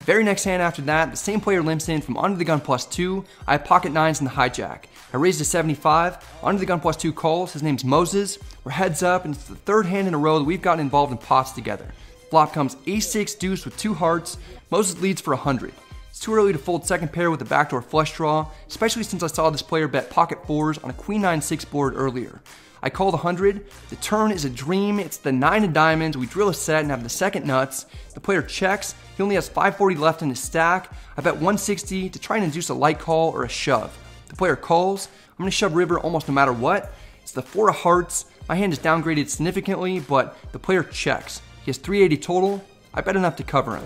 Very next hand after that, the same player limps in from under the gun +2. I have pocket nines in the hijack. I raise to 75. Under the gun +2 calls. His name's Moses. We're heads up, and it's the third hand in a row that we've gotten involved in pots together. Flop comes ace-6 deuce with 2 hearts. Moses leads for 100. It's too early to fold second pair with a backdoor flush draw, especially since I saw this player bet pocket 4s on a queen 9-6 board earlier. I call the 100. The turn is a dream. It's the 9 of diamonds. We drill a set and have the second nuts. The player checks. He only has 540 left in his stack. I bet 160 to try and induce a light call or a shove. The player calls. I'm going to shove river almost no matter what. It's the 4 of hearts. My hand is downgraded significantly, but the player checks. He has 380 total. I bet enough to cover him.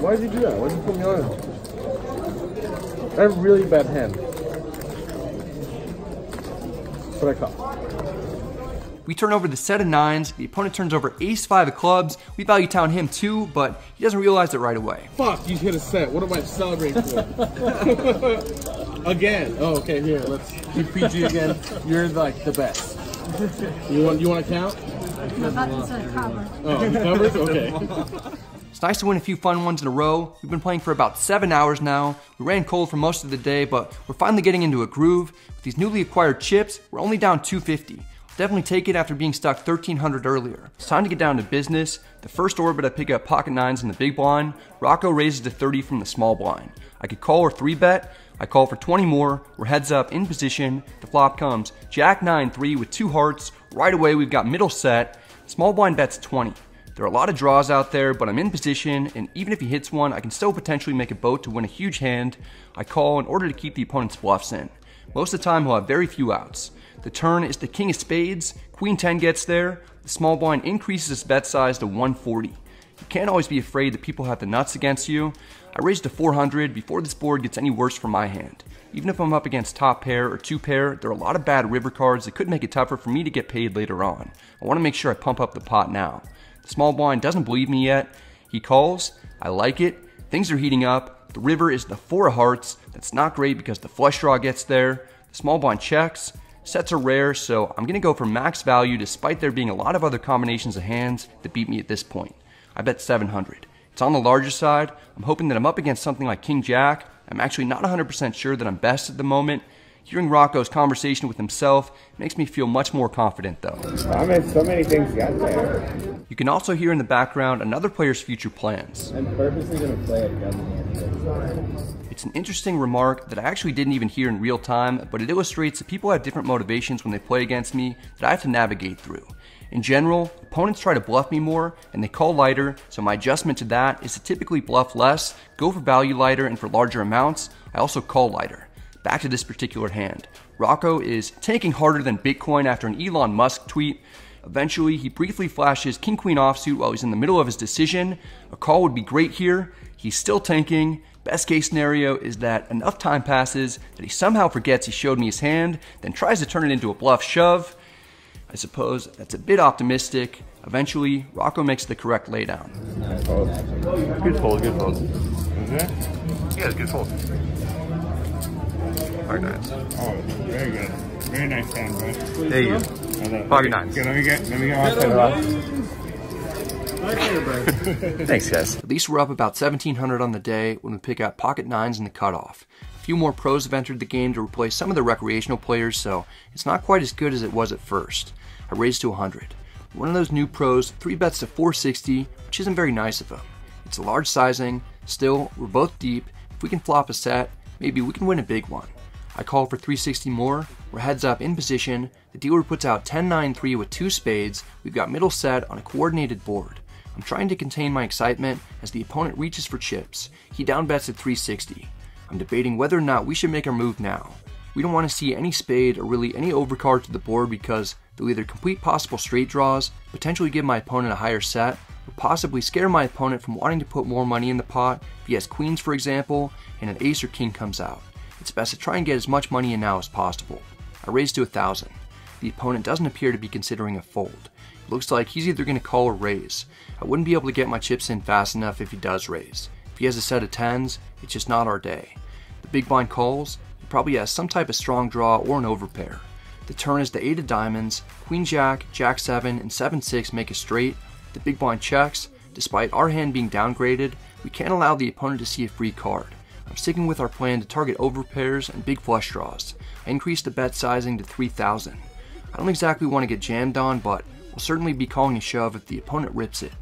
Why did you do that? Why did you put me on him? That's a really bad hand. That's what I call. We turn over the set of 9s. The opponent turns over ace-5 of clubs. We value town him too, but he doesn't realize it right away. Fuck, you hit a set. What am I celebrating for? Again. Oh, okay, here, let's keep PG again. You're like the best. You want to count? Oh, he covers? Okay. It's nice to win a few fun ones in a row. We've been playing for about 7 hours now. We ran cold for most of the day, but we're finally getting into a groove. With these newly acquired chips, we're only down 250. Definitely take it after being stuck 1,300 earlier. It's time to get down to business. The first orbit I pick up pocket 9s in the big blind. Rocco raises to 30 from the small blind. I could call or 3-bet. I call for 20 more. We're heads up in position. The flop comes Jack 9-3 with 2 hearts. Right away we've got middle set. Small blind bets 20. There are a lot of draws out there, but I'm in position, and even if he hits one, I can still potentially make a boat to win a huge hand. I call in order to keep the opponent's bluffs in. Most of the time he'll have very few outs. The turn is the king of spades. Queen 10 gets there. The small blind increases its bet size to 140. You can't always be afraid that people have the nuts against you. I raise to 400 before this board gets any worse for my hand. Even if I'm up against top pair or 2 pair, there are a lot of bad river cards that could make it tougher for me to get paid later on. I want to make sure I pump up the pot now. The small blind doesn't believe me yet. He calls. I like it. Things are heating up. The river is the 4 of hearts. That's not great because the flush draw gets there. The small blind checks. Sets are rare, so I'm going to go for max value despite there being a lot of other combinations of hands that beat me at this point. I bet 700. It's on the larger side. I'm hoping that I'm up against something like King Jack. I'm actually not 100% sure that I'm best at the moment. Hearing Rocco's conversation with himself makes me feel much more confident though. I mean, so many things got there. You can also hear in the background another player's future plans. I'm purposely going to play a gun hand. It's an interesting remark that I actually didn't even hear in real time, but it illustrates that people have different motivations when they play against me that I have to navigate through. In general, opponents try to bluff me more and they call lighter, so my adjustment to that is to typically bluff less, go for value lighter, and for larger amounts, I also call lighter. Back to this particular hand. Rocco is tanking harder than Bitcoin after an Elon Musk tweet. Eventually, he briefly flashes King-Queen offsuit while he's in the middle of his decision. A call would be great here. He's still tanking. Best case scenario is that enough time passes that he somehow forgets he showed me his hand, then tries to turn it into a bluff shove. I suppose that's a bit optimistic. Eventually, Rocco makes the correct laydown. Good fold, good fold. Yeah, good fold. Pocket 9s. Oh, very good. Very nice hand, bro. There you go. Pocket 9s. Okay, let me get my set off. Thanks, guys. At least we're up about 1,700 on the day when we pick out pocket 9s in the cutoff. A few more pros have entered the game to replace some of the recreational players, so it's not quite as good as it was at first. I raised to 100. One of those new pros 3-bets to 460, which isn't very nice of him. It's a large sizing. Still, we're both deep. If we can flop a set, maybe we can win a big one. I call for 360 more. We're heads up in position. The dealer puts out 10-9-3 with 2 spades. We've got middle set on a coordinated board. I'm trying to contain my excitement as the opponent reaches for chips. He down bets at 360. I'm debating whether or not we should make our move now. We don't want to see any spade or really any overcard to the board because they'll either complete possible straight draws, potentially give my opponent a higher set, or possibly scare my opponent from wanting to put more money in the pot if he has queens, for example, and an ace or king comes out. It's best to try and get as much money in now as possible. I raise to 1,000. The opponent doesn't appear to be considering a fold. It looks like he's either going to call or raise. I wouldn't be able to get my chips in fast enough if he does raise. If he has a set of 10s, it's just not our day. The big blind calls. He probably has some type of strong draw or an overpair. The turn is the 8 of diamonds. Queen Jack, Jack 7, and 7-6 make a straight. The big blind checks. Despite our hand being downgraded, We can't allow the opponent to see a free card. I'm sticking with our plan to target overpairs and big flush draws. I increased the bet sizing to 3,000. I don't exactly want to get jammed on, but we'll certainly be calling a shove if the opponent rips it.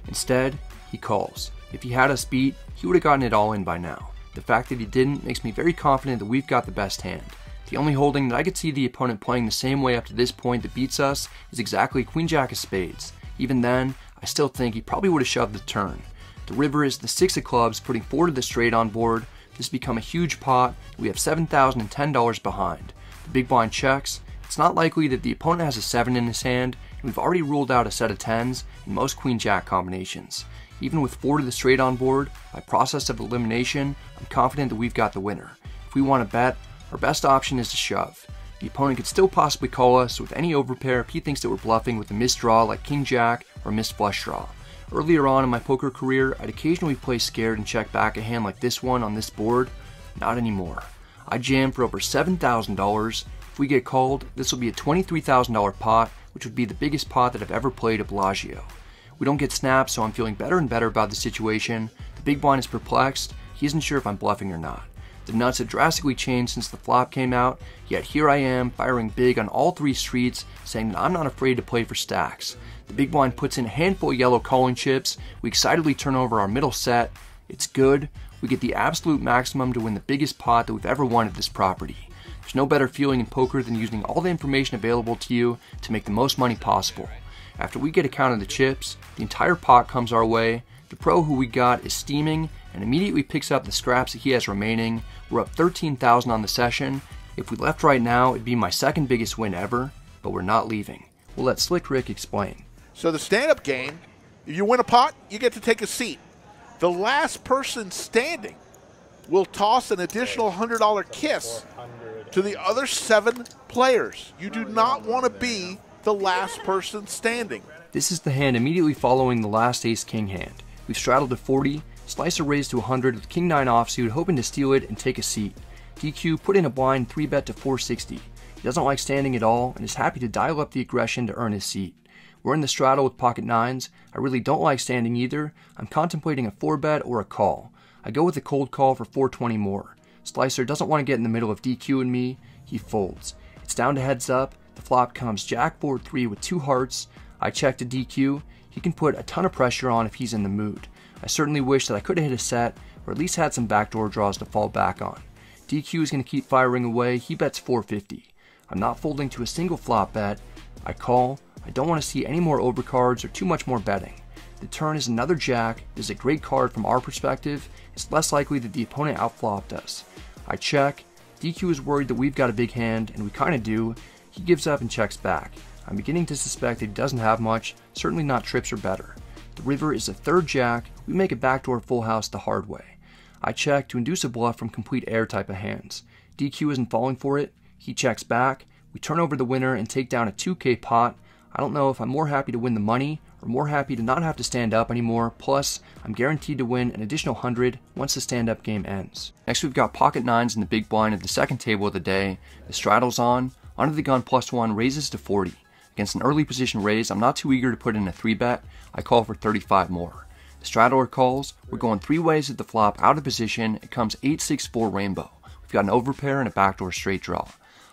Instead, he calls. If he had us beat, he would have gotten it all in by now. The fact that he didn't makes me very confident that we've got the best hand. The only holding that I could see the opponent playing the same way up to this point that beats us is exactly Queen Jack of Spades. Even then, I still think he probably would have shoved the turn. The river is the 6 of clubs, putting 4 to the straight on board. This has become a huge pot. We have $7,010 behind. The big blind checks. It's not likely that the opponent has a 7 in his hand, and we've already ruled out a set of 10s in most Queen Jack combinations. Even with 4 to the straight on board, by process of elimination, I'm confident that we've got the winner. If we want to bet, our best option is to shove. The opponent could still possibly call us with any overpair if he thinks that we're bluffing with a missed draw like King Jack or a missed flush draw. Earlier on in my poker career, I'd occasionally play scared and check back a hand like this one on this board. Not anymore. I jammed for over $7,000. If we get called, this will be a $23,000 pot, which would be the biggest pot that I've ever played at Bellagio. We don't get snapped, so I'm feeling better and better about the situation. The big blind is perplexed. He isn't sure if I'm bluffing or not. The nuts have drastically changed since the flop came out, yet here I am firing big on all 3 streets, saying that I'm not afraid to play for stacks. The big blind puts in a handful of yellow calling chips. We excitedly turn over our middle set. It's good. We get the absolute maximum to win the biggest pot that we've ever won at this property. There's no better feeling in poker than using all the information available to you to make the most money possible. After we get a count of the chips, the entire pot comes our way. The pro who we got is steaming and immediately picks up the scraps that he has remaining. We're up $13,000 on the session. If we left right now, it'd be my second biggest win ever, but we're not leaving. We'll let Slick Rick explain. So the stand-up game, if you win a pot, you get to take a seat. The last person standing will toss an additional $100 kiss to the other 7 players. You do not want to be the last person standing. This is the hand immediately following the last ace-king hand. We've straddled to 40, Slicer raised to 100 with king-9 offsuit, hoping to steal it and take a seat. DQ put in a blind 3-bet to 460. He doesn't like standing at all and is happy to dial up the aggression to earn his seat. We're in the straddle with pocket 9s. I really don't like standing either. I'm contemplating a 4-bet or a call. I go with a cold call for 420 more. Slicer doesn't want to get in the middle of DQ and me. He folds. It's down to heads up. The flop comes Jack 4-3 with 2 hearts. I check to DQ. He can put a ton of pressure on if he's in the mood. I certainly wish that I could have hit a set, or at least had some backdoor draws to fall back on. DQ is going to keep firing away. He bets 450. I'm not folding to a single flop bet. I call. I don't want to see any more overcards or too much more betting. The turn is another jack. This is a great card from our perspective. It's less likely that the opponent outflopped us. I check. DQ is worried that we've got a big hand, and we kind of do. He gives up and checks back. I'm beginning to suspect that he doesn't have much, certainly not trips or better. The river is a 3rd jack. We make a backdoor full house the hard way. I check to induce a bluff from complete air type of hands. DQ isn't falling for it. He checks back. We turn over the winner and take down a 2K pot. I don't know if I'm more happy to win the money or more happy to not have to stand up anymore. Plus, I'm guaranteed to win an additional 100 once the stand-up game ends. Next, we've got pocket 9s in the big blind at the second table of the day. The straddle's on. Under the gun +1 raises to 40. Against an early position raise, I'm not too eager to put in a 3-bet. I call for 35 more. The straddler calls. We're going 3 ways at the flop out of position. It comes 8-6-4 rainbow. We've got an overpair and a backdoor straight draw.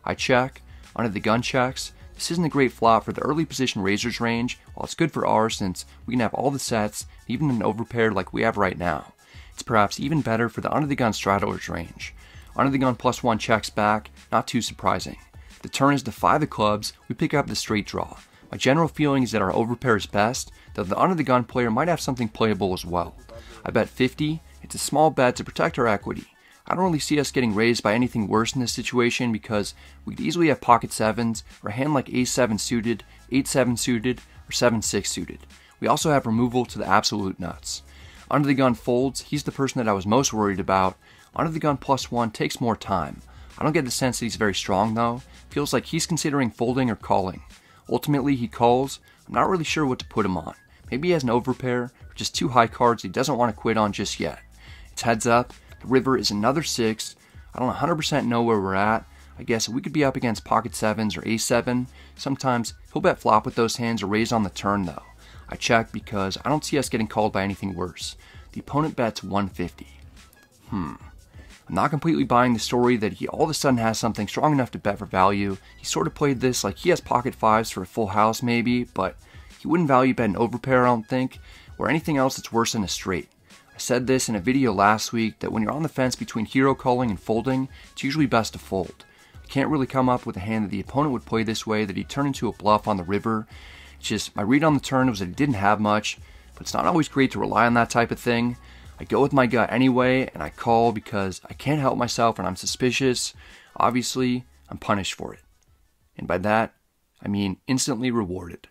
I check. Under the gun checks. This isn't a great flop for the early position raisers range, while it's good for ours since we can have all the sets, even an overpair like we have right now. It's perhaps even better for the under the gun straddlers range. Under the gun +1 checks back, not too surprising. The turn is the 5 of clubs. We pick up the straight draw. My general feeling is that our overpair is best, though the under the gun player might have something playable as well. I bet 50. It's a small bet to protect our equity. I don't really see us getting raised by anything worse in this situation because we could easily have pocket 7s or a hand like ace-7 suited, 8-7 suited, or 7-6 suited. We also have removal to the absolute nuts. Under the gun folds. He's the person that I was most worried about. Under the gun +1 takes more time. I don't get the sense that he's very strong though. Feels like he's considering folding or calling. Ultimately he calls. I'm not really sure what to put him on. Maybe he has an overpair or just 2 high cards he doesn't want to quit on just yet. It's heads up. The river is another 6. I don't 100% know where we're at. I guess we could be up against pocket 7s or ace-7. Sometimes he'll bet flop with those hands or raise on the turn though. I check because I don't see us getting called by anything worse. the opponent bets 150. I'm not completely buying the story that he all of a sudden has something strong enough to bet for value. He sort of played this like he has pocket fives for a full house maybe, but he wouldn't value bet an overpair, I don't think, or anything else that's worse than a straight. I said this in a video last week that when you're on the fence between hero calling and folding, it's usually best to fold. I can't really come up with a hand that the opponent would play this way that he'd turn into a bluff on the river. It's just, my read on the turn was that he didn't have much, but it's not always great to rely on that type of thing. I go with my gut anyway, and I call because I can't help myself when I'm suspicious. Obviously, I'm punished for it. And by that, I mean instantly rewarded.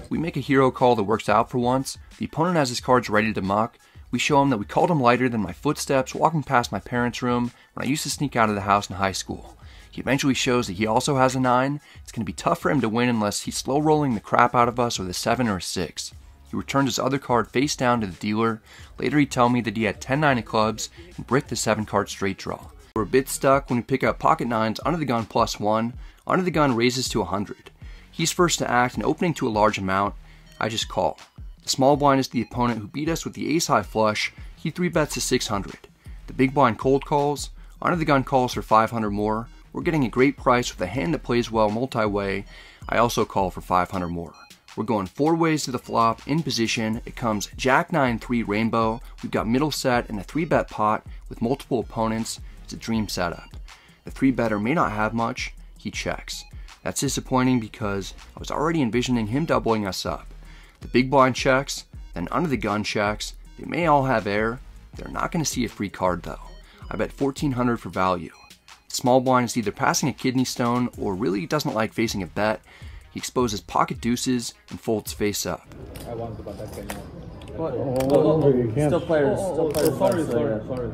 We make a hero call that works out for once. The opponent has his cards ready to muck. We show him that we called him lighter than my footsteps walking past my parents' room when I used to sneak out of the house in high school. He eventually shows that he also has a 9. It's going to be tough for him to win unless he's slow rolling the crap out of us with a 7 or a 6. He returned his other card face down to the dealer. Later he'd tell me that he had 10-9 of clubs and bricked the 7-card straight draw. We're a bit stuck when we pick up pocket 9s under the gun +1. Under the gun raises to 100. He's first to act and opening to a large amount. I just call. The small blind is the opponent who beat us with the ace-high flush. He 3-bets to 600. The big blind cold calls. Under the gun calls for 500 more. We're getting a great price with a hand that plays well multi-way. I also call for 500 more. We're going 4 ways to the flop in position. It comes Jack 9-3 rainbow. We've got middle set and a 3-bet pot with multiple opponents. It's a dream setup. The 3-better may not have much. He checks. That's disappointing because I was already envisioning him doubling us up. The big blind checks, then under the gun checks. They may all have air. They're not going to see a free card though. I bet 1400 for value. The small blind is either passing a kidney stone or really doesn't like facing a bet. He exposes pocket deuces and folds face up. I want to bet that thing. Still players. Sorry.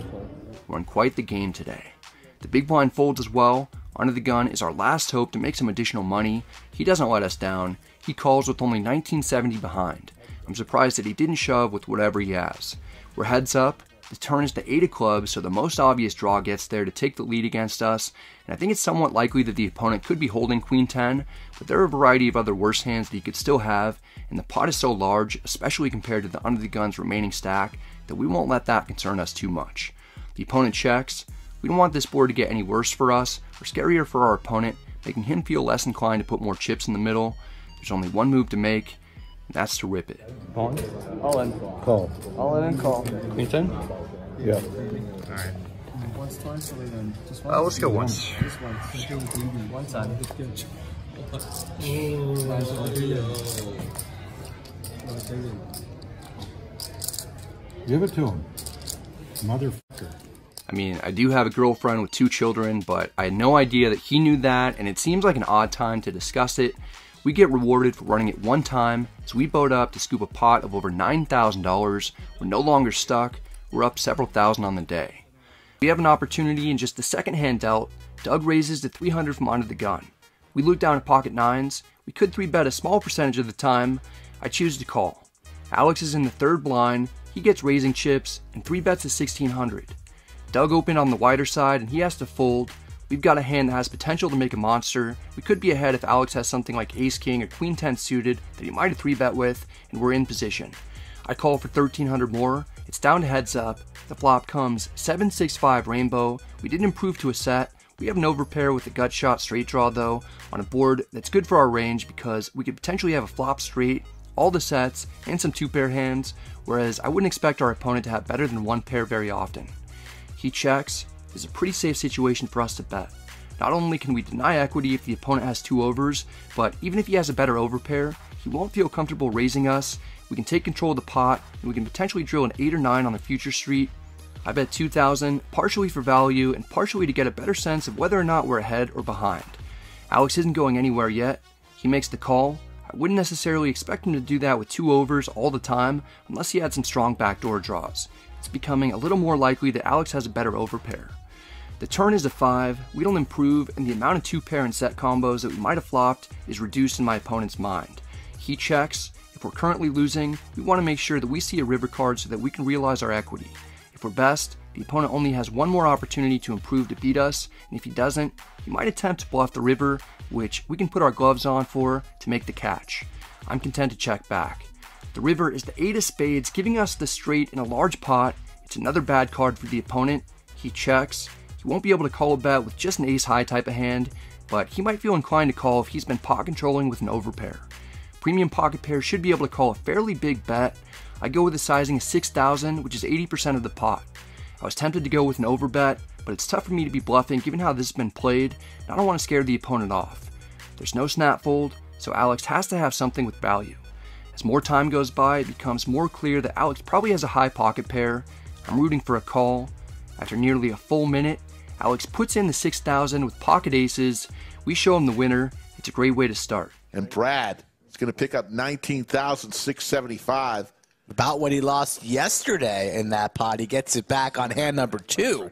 We're in quite the game today. The big blind folds as well. Under the gun is our last hope to make some additional money. He doesn't let us down. He calls with only 1970 behind. I'm surprised that he didn't shove with whatever he has. We're heads up. The turn is the 8 of clubs, so the most obvious draw gets there to take the lead against us, and I think it's somewhat likely that the opponent could be holding Queen 10, but there are a variety of other worse hands that he could still have, and the pot is so large, especially compared to the under the gun's remaining stack, that we won't let that concern us too much. The opponent checks. We don't want this board to get any worse for us, or scarier for our opponent, making him feel less inclined to put more chips in the middle. There's only one move to make, and that's to rip it. All in. Call. All in and call. Queen 10? Yeah. Alright. Once, twice, or then just Let's go once. Just once. One time. Give it to him. Motherfucker. I mean, I do have a girlfriend with 2 children, but I had no idea that he knew that, and it seems like an odd time to discuss it. We get rewarded for running it one time, so we boat up to scoop a pot of over $9,000. We're no longer stuck. We're up several thousand on the day. We have an opportunity in just the second hand dealt. Doug raises to 300 from under the gun. We look down at pocket 9s. We could 3-bet a small percentage of the time. I choose to call. Alex is in the 3rd blind. He gets raising chips and 3-bets to 1600. Doug opened on the wider side and he has to fold. We've got a hand that has potential to make a monster. We could be ahead if Alex has something like ace king or queen 10 suited that he might have 3-bet with, and we're in position. I call for 1300 more. It's down to heads up. The flop comes 7-6-5 rainbow. We didn't improve to a set. We have an overpair with a gut shot straight draw though on a board that's good for our range because we could potentially have a flop straight, all the sets, and some 2-pair hands, whereas I wouldn't expect our opponent to have better than 1 pair very often. He checks. It's a pretty safe situation for us to bet. Not only can we deny equity if the opponent has 2 overs, but even if he has a better overpair, he won't feel comfortable raising us. We can take control of the pot, and we can potentially drill an 8 or 9 on the future street. I bet 2,000, partially for value and partially to get a better sense of whether or not we're ahead or behind. Alex isn't going anywhere yet. He makes the call. I wouldn't necessarily expect him to do that with 2 overs all the time unless he had some strong backdoor draws. It's becoming a little more likely that Alex has a better overpair. The turn is a 5, we don't improve, and the amount of 2-pair and set combos that we might have flopped is reduced in my opponent's mind. He checks. If we're currently losing, we want to make sure that we see a river card so that we can realize our equity. If we're best, the opponent only has one more opportunity to improve to beat us, and if he doesn't, he might attempt to bluff the river, which we can put our gloves on for to make the catch. I'm content to check back. The river is the 8 of spades, giving us the straight in a large pot. It's another bad card for the opponent. He checks. He won't be able to call a bet with just an ace-high type of hand, but he might feel inclined to call if he's been pot controlling with an overpair. Premium pocket pairs should be able to call a fairly big bet. I go with a sizing of 6,000, which is 80% of the pot. I was tempted to go with an overbet, but it's tough for me to be bluffing given how this has been played, and I don't want to scare the opponent off. There's no snap fold, so Alex has to have something with value. As more time goes by, it becomes more clear that Alex probably has a high pocket pair. I'm rooting for a call. After nearly a full minute, Alex puts in the 6,000 with pocket aces. We show him the winner. It's a great way to start. And Brad is going to pick up $19,675. About what he lost yesterday in that pot. He gets it back on hand number 2.